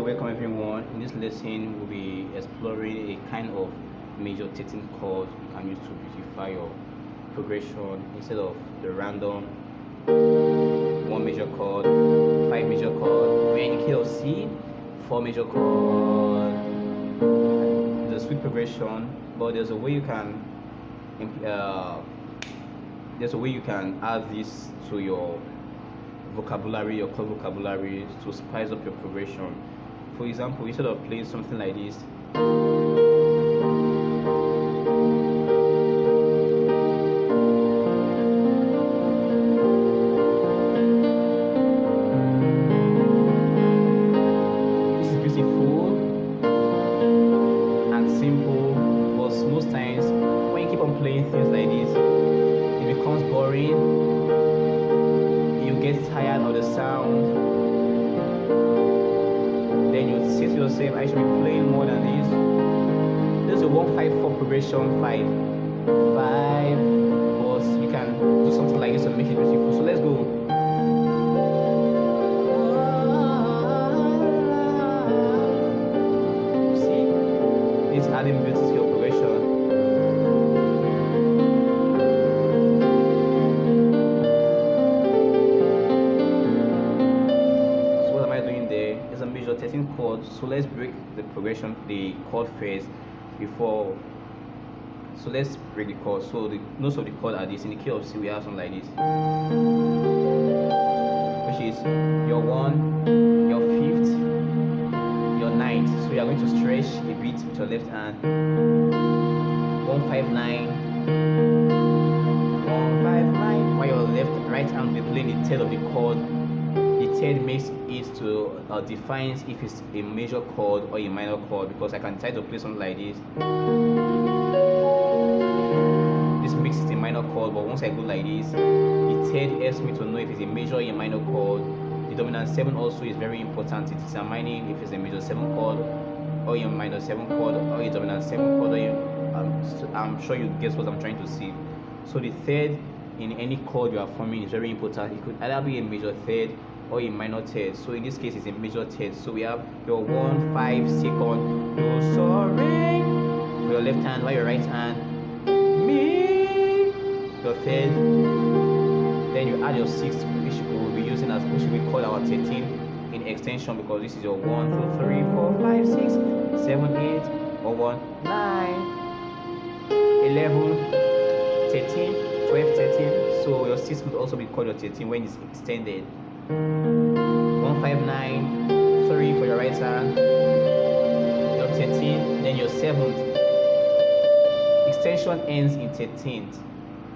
Welcome everyone. In this lesson, we'll be exploring a kind of major 13th chord you can use to beautify your progression instead of the random 1 major chord, 5 major chord. We're in the key of C, 4 major chord. It's a sweet progression, but there's a way you can add this to your vocabulary, your chord vocabulary, to spice up your progression. For example, instead of playing something like this, this is beautiful and simple, but most times when you keep on playing things like this, it becomes boring. You get tired of the sound. Then you say to yourself, I should be playing more than this. There's a 1-5-4 progression, 5, 5, but you can do something like this to make it beautiful. So let's go. See, it's adding beauty to your progression. There's a major 13th chord, so let's break the progression, the chord first before. So let's break the chord. So the notes of the chord are this. In the key of C, we have something like this, which is your 1, your 5th, your 9th. So you are going to stretch a bit with your left hand. 1, 5, 9, 1, 5, 9. While your right hand will be playing the tail of the chord. The third makes it to defines if it's a major chord or a minor chord, because I can try to play something like this. This makes it a minor chord, but once I go like this, the third helps me to know if it's a major or a minor chord. The dominant 7 also is very important. It's determining if it's a major 7 chord or a minor 7 chord or a dominant 7 chord. I'm sure you guess what I'm trying to say. So the third in any chord you are forming is very important. It could either be a major third or a minor third. So in this case, it's a major third. So we have your 1, 5, 2nd, do, so, re for your left hand, while your right hand, mi, your third. Then you add your 6th, which we will be using as, which we call our 13 in extension, because this is your 1, 2, 3, 4, 5, 6, 7, 8, or 1, 9, 11, 13, 12, 13. So your 6 could also be called your 13 when it's extended. 1, 5, 9, 3 for your right hand, your 13, then your 7th. Extension ends in 13th.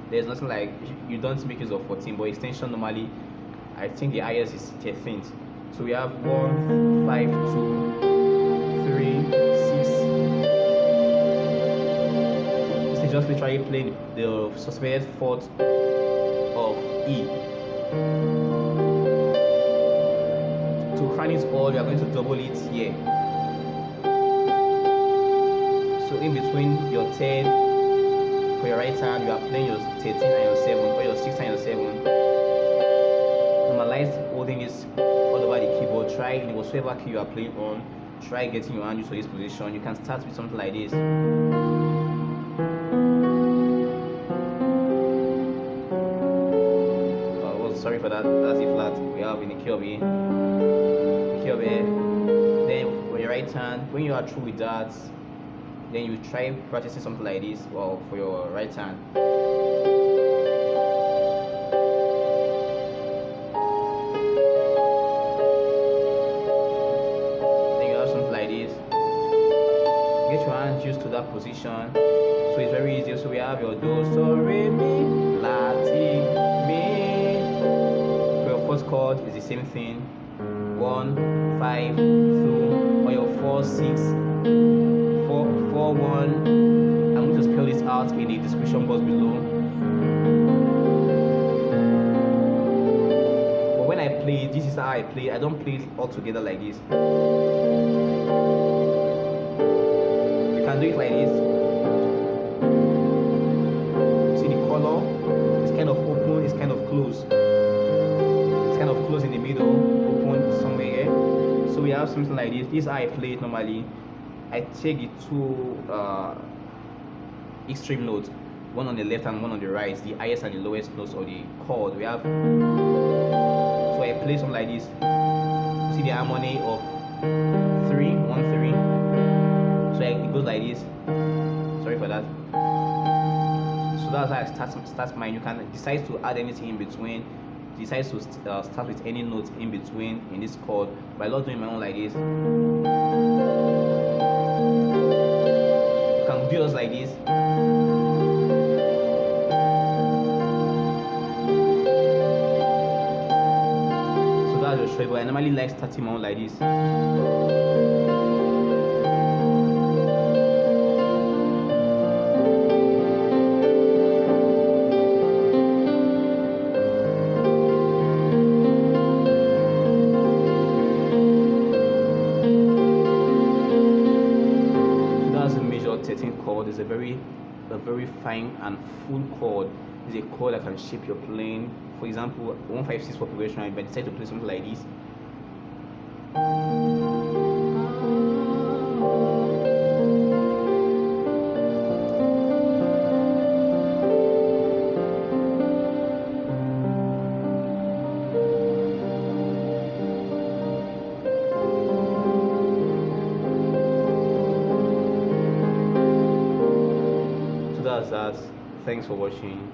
There's nothing like, you don't make use of 14, but extension normally, I think the highest is 13th. So we have 1, 5, 2, 3, 6. This is just literally playing the suspended 4th of E. To crown it all, we are going to double it here. So in between your 10 for your right hand, you are playing your 13 and your 7, or your 6 and your 7. Normalize holding this all over the keyboard. Try in whatsoever key you are playing on. Try getting your hand used to this position. You can start with something like this. Sorry for that. That's a flat. We have in the key of A. Key of A. Then for your right hand, when you are through with that, then you try practicing something like this, well, for your right hand. Then you have something like this. Get your hands used to that position. So So it's very easy. So we have your do, so, re, mi, la, ti, mi. For your first chord is the same thing. 1, 5, 2, or your 4, 6, 4, 4, 1. I'm going to spell this out in the description box below. But when I play, this is how I play. I don't play it all together like this. You can do it like this. See the color? It's kind of open, it's kind of closed. It's kind of closed in the middle, open somewhere here. So we have something like this. This is how I play it normally. I take the two extreme notes, one on the left and one on the right, the highest and the lowest notes of the chord. We have, so I play something like this. See the harmony of 3, 1, 3. So it goes like this. Sorry for that. So that's how I start mine. You can decide to add anything in between. Decide to start with any note in between in this chord. But I love doing my own like this. You can do yours like this. So that's your treble. I normally like starting my own like this. Maj13th chord is a very fine and full chord. It's a chord that can shape your playing. For example, 156 for progression, if I decide to play something like this. That's that. Thanks for watching.